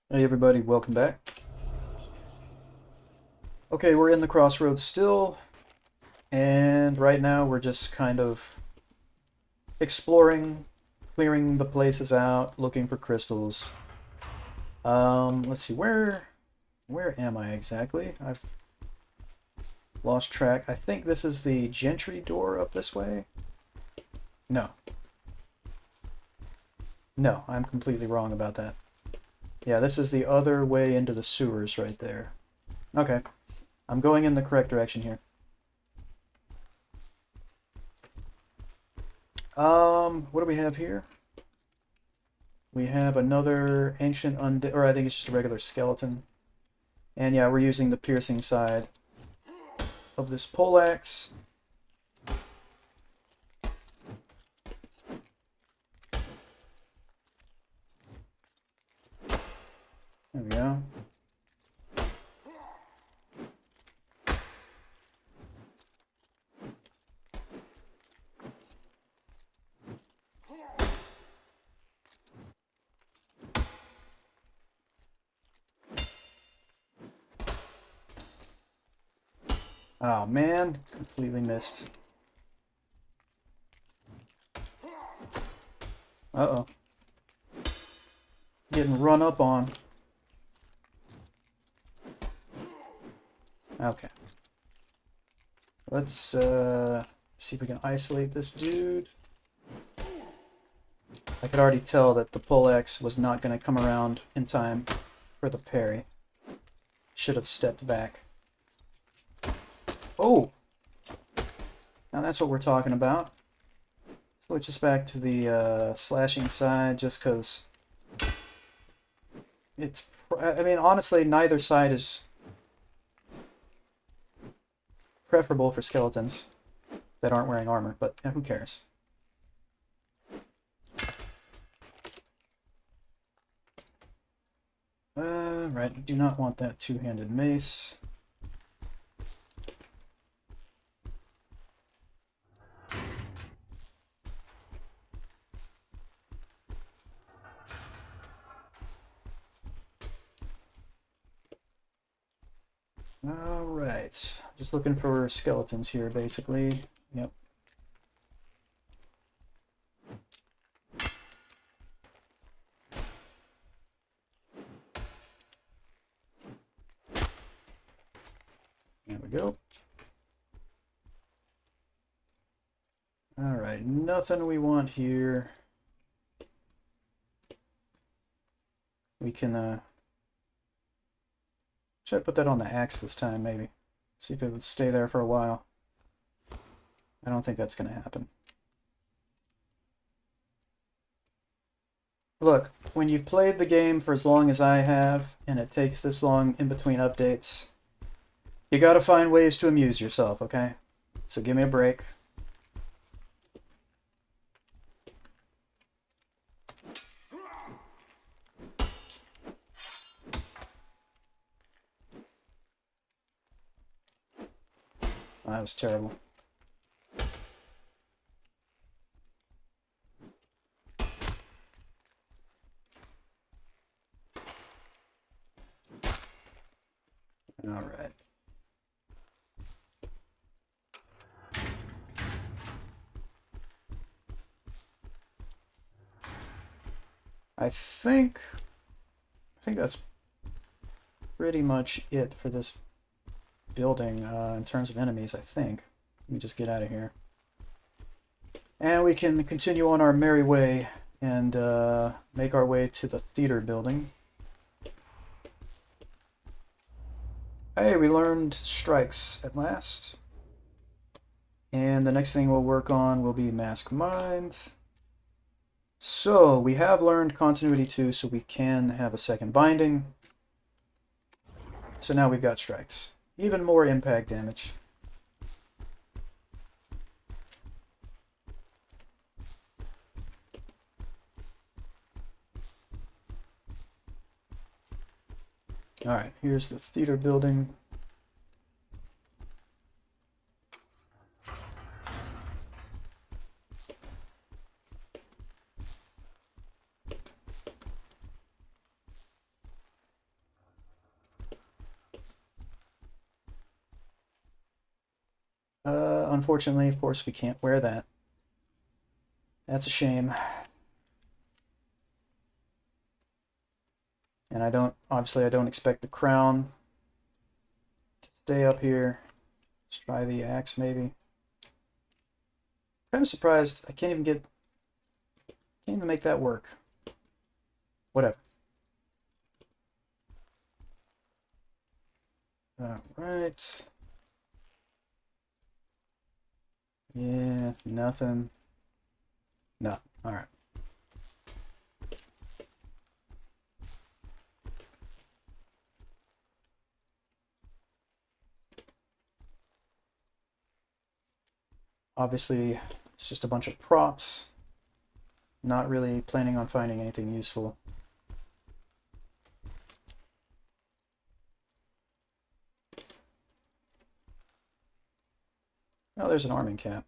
Hey everybody, welcome back. Okay, we're in the Crossroads still, and right now we're just kind of exploring, clearing the places out, looking for crystals. Let's see, where am I exactly? I've lost track. I think this is the Gentry door up this way. No. No, I'm completely wrong about that. Yeah, this is the other way into the sewers right there. Okay, I'm going in the correct direction here. What do we have here? We have another ancient undead, or I think it's just a regular skeleton. And yeah, we're using the piercing side of this poleaxe. There we go. Oh man, completely missed. Uh-oh. Getting run up on. Okay. Let's see if we can isolate this dude. I could already tell that the poleaxe was not going to come around in time for the parry. Should have stepped back. Oh! Now that's what we're talking about. Switch us back to the slashing side just because it's... I mean, honestly, neither side is preferable for skeletons that aren't wearing armor, but who cares? Right, do not want that two-handed mace. Alright, just looking for skeletons here, basically. Yep. There we go. Alright, nothing we want here. We can, try to put that on the axe this time, maybe. See if it would stay there for a while. I don't think that's going to happen. Look, when you've played the game for as long as I have, and it takes this long in between updates, you gotta find ways to amuse yourself, okay? So give me a break. Oh, that was terrible. All right. I think that's pretty much it for this building in terms of enemies, I think. Let me just get out of here. And we can continue on our merry way and make our way to the theater building. Hey, we learned strikes at last. And the next thing we'll work on will be Mask Mind. So, we have learned Continuity 2, so we can have a second binding. So now we've got strikes. Even more impact damage. Alright, here's the theater building. unfortunately, of course, we can't wear that. That's a shame. And obviously I don't expect the crown to stay up here. Let's try the axe maybe. Kind of surprised I can't even make that work. Whatever. Alright. Yeah, nothing. No, alright. Obviously, it's just a bunch of props. Not really planning on finding anything useful. Oh, there's an arming cap.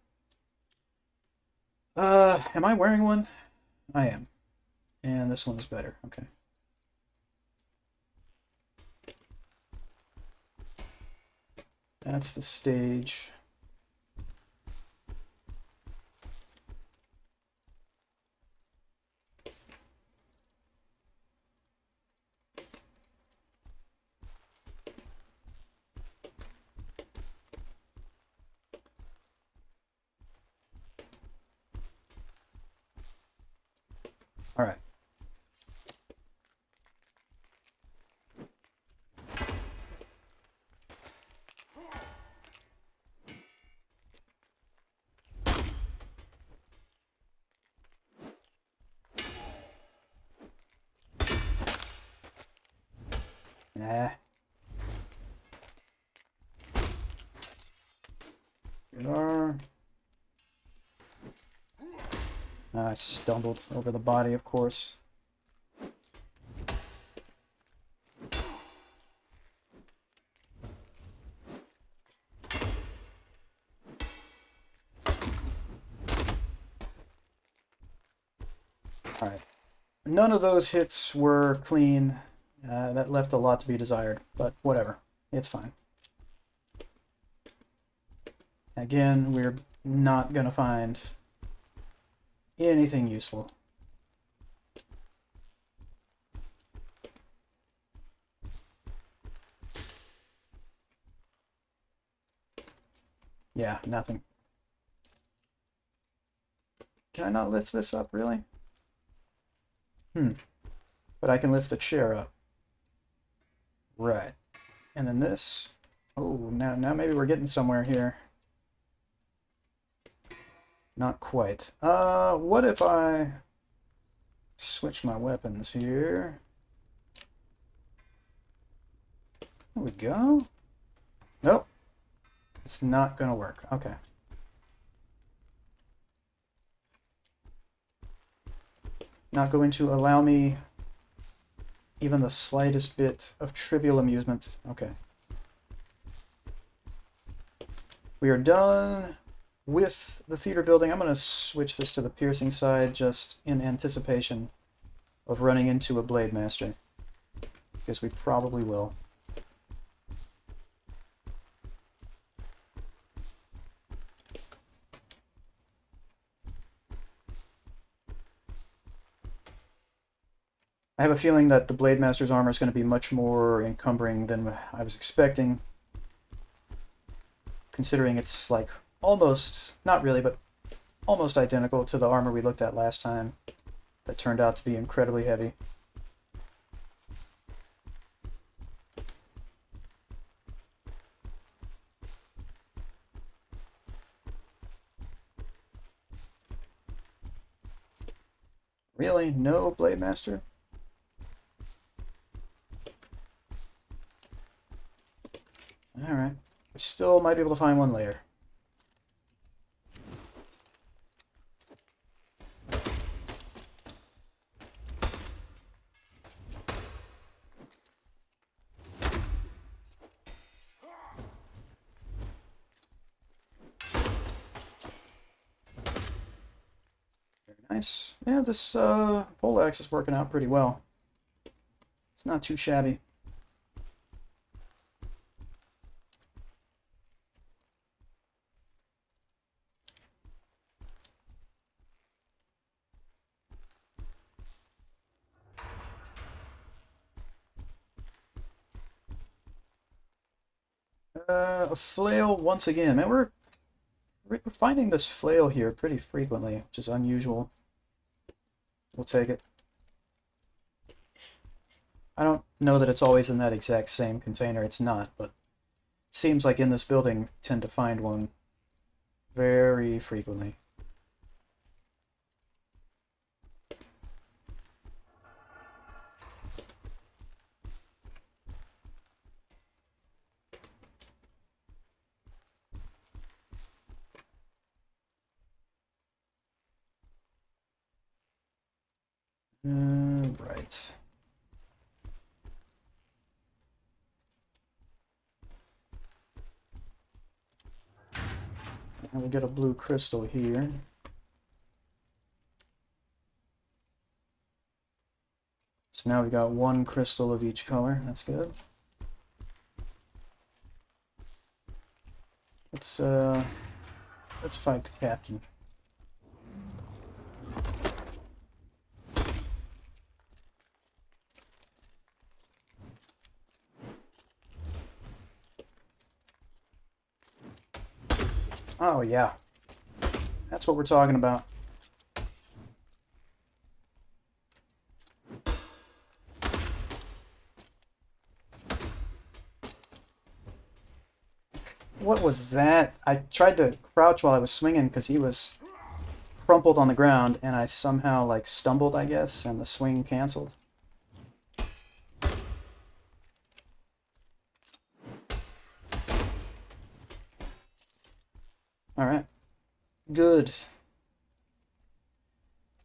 Am I wearing one? I am. And this one's better, okay. That's the stage. All right. Nah. I stumbled over the body, of course. Alright. None of those hits were clean. That left a lot to be desired, but whatever. It's fine. Again, we're not going to find anything useful. Yeah, nothing. Can I not lift this up, really? But I can lift the chair up. Right. And then this. Oh, now maybe we're getting somewhere here. Not quite. What if I switch my weapons here? There we go. Nope. It's not gonna work. Okay. Not going to allow me even the slightest bit of trivial amusement. Okay. We are done with the theater building. I'm going to switch this to the piercing side just in anticipation of running into a Blade Master, because we probably will. I have a feeling that the Blade Master's armor is going to be much more encumbering than I was expecting, considering it's like almost, not really, but almost identical to the armor we looked at last time that turned out to be incredibly heavy. Really? No Blade Master? Alright. We still might be able to find one later. Very nice. Yeah, this poleaxe is working out pretty well. It's not too shabby. A flail once again. Man, we're finding this flail here pretty frequently, which is unusual. We'll take it. I don't know that it's always in that exact same container. It's not, but it seems like in this building tend to find one very frequently. Right. And we get a blue crystal here. So now we got one crystal of each color. That's good. Let's fight the captain. Oh yeah, that's what we're talking about. What was that? I tried to crouch while I was swinging because he was crumpled on the ground, and I somehow like stumbled, I guess, and the swing canceled. Alright. Good.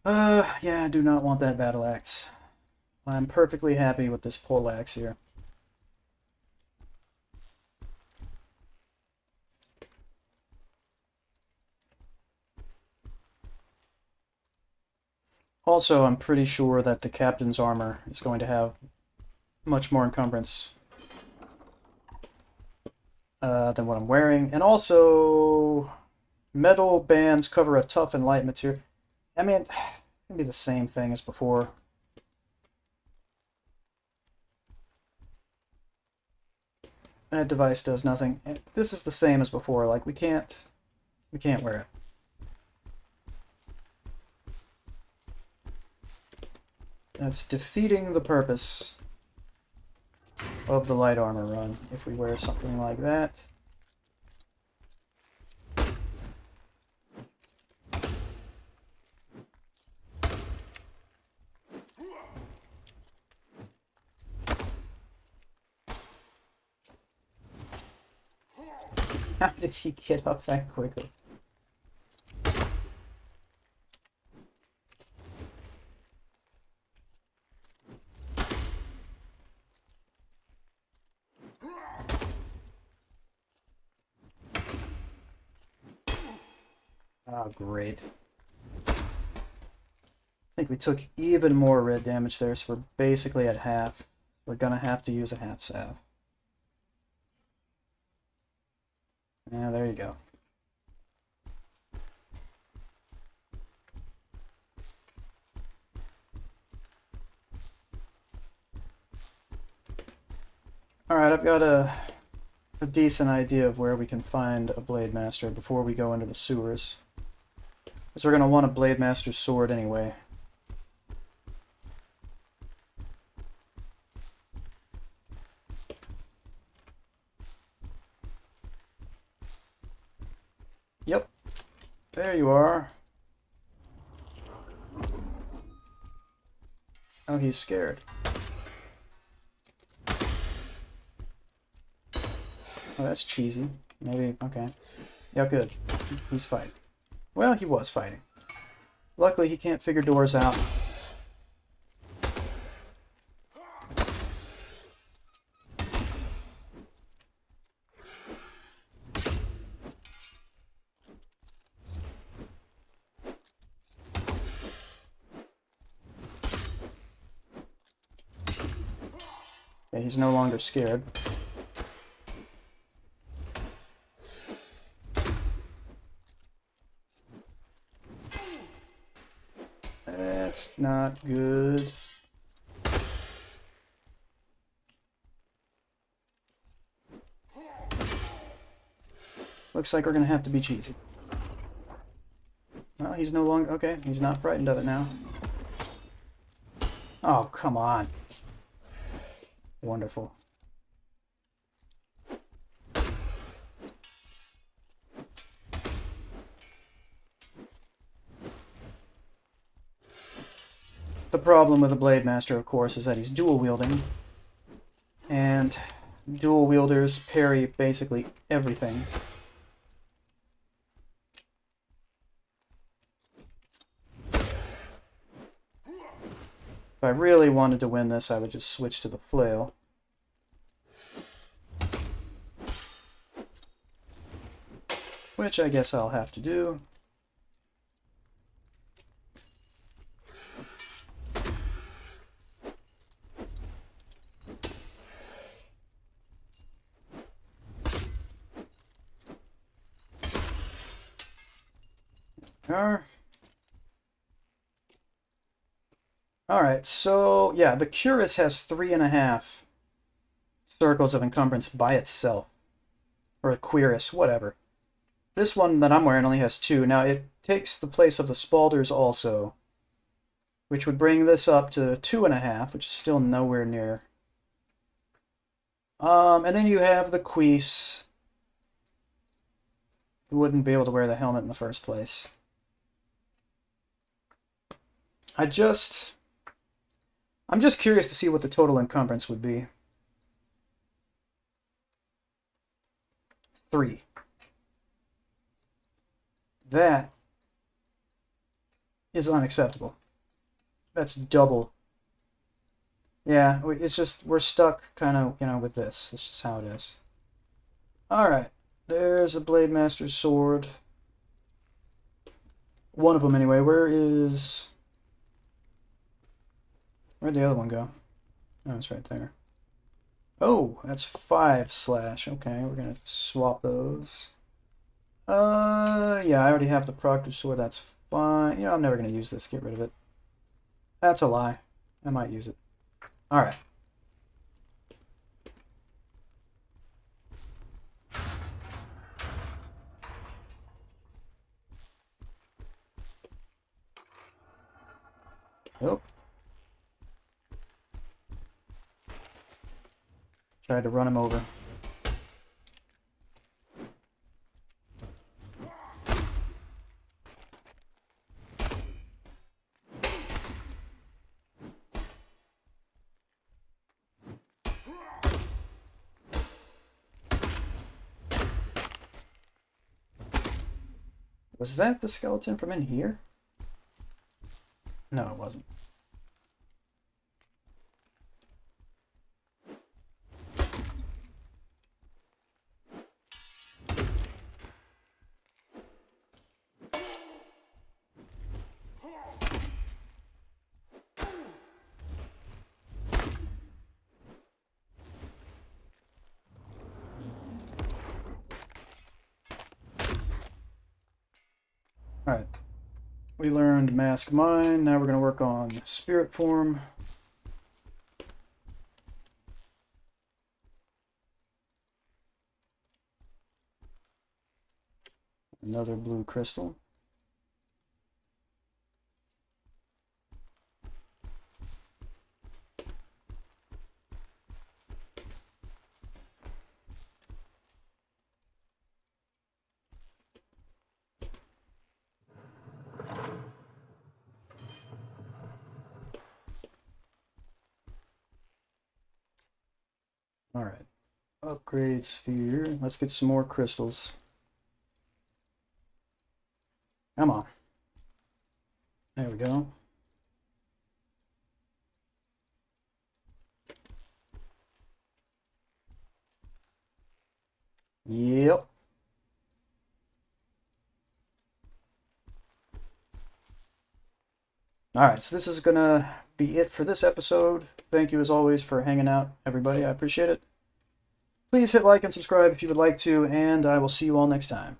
Yeah, I do not want that battle axe. I'm perfectly happy with this pole axe here. Also, I'm pretty sure that the captain's armor is going to have much more encumbrance than what I'm wearing. And also, metal bands cover a tough and light material. I mean, it can be the same thing as before. That device does nothing. This is the same as before. Like, we can't wear it. That's defeating the purpose of the light armor run if we wear something like that. How did he get up that quickly? Oh, great. I think we took even more red damage there, so we're basically at half. We're gonna have to use a half salve. Yeah, there you go. Alright, I've got a decent idea of where we can find a Blade Master before we go into the sewers. Because we're going to want a Blade Master's sword anyway. Yep. There you are. Oh, he's scared. Oh, that's cheesy. Maybe, okay. Yeah, good. He's fighting. Well, he was fighting. Luckily, he can't figure doors out. Yeah, he's no longer scared. That's not good. Looks like we're gonna have to be cheesy. Well, he's no longer... Okay, he's not frightened of it now. Oh, come on. Wonderful. The problem with a Blade Master, of course, is that he's dual wielding. And dual wielders parry basically everything. If I really wanted to win this, I would just switch to the flail. Which I guess I'll have to do. Alright, so yeah, the Cuirass has 3.5 circles of encumbrance by itself. Or a Cuirass, whatever. This one that I'm wearing only has 2. Now, it takes the place of the Spalders also, which would bring this up to 2.5, which is still nowhere near. And then you have the Queese, who wouldn't be able to wear the helmet in the first place. I'm just curious to see what the total encumbrance would be. 3. That is unacceptable. That's double. Yeah, it's just, we're stuck kind of, you know, with this. That's just how it is. Alright, there's a Blade Master's sword. One of them, anyway. Where'd the other one go? Oh, it's right there. Oh, that's 5 slash. Okay, we're gonna swap those. Yeah, I already have the Proctor sword. That's fine. You know, I'm never gonna use this. Get rid of it. That's a lie. I might use it. Alright. Oh. Tried to run him over. Was that the skeleton from in here? No, it wasn't. Alright, we learned Mask Mine, now we're going to work on Spirit Form. Another blue crystal. Alright, upgrade sphere. Let's get some more crystals. Come on. There we go. Yep. Alright, so this is gonna be it for this episode. Thank you as always for hanging out, everybody. I appreciate it. Please hit like and subscribe if you would like to, and I will see you all next time.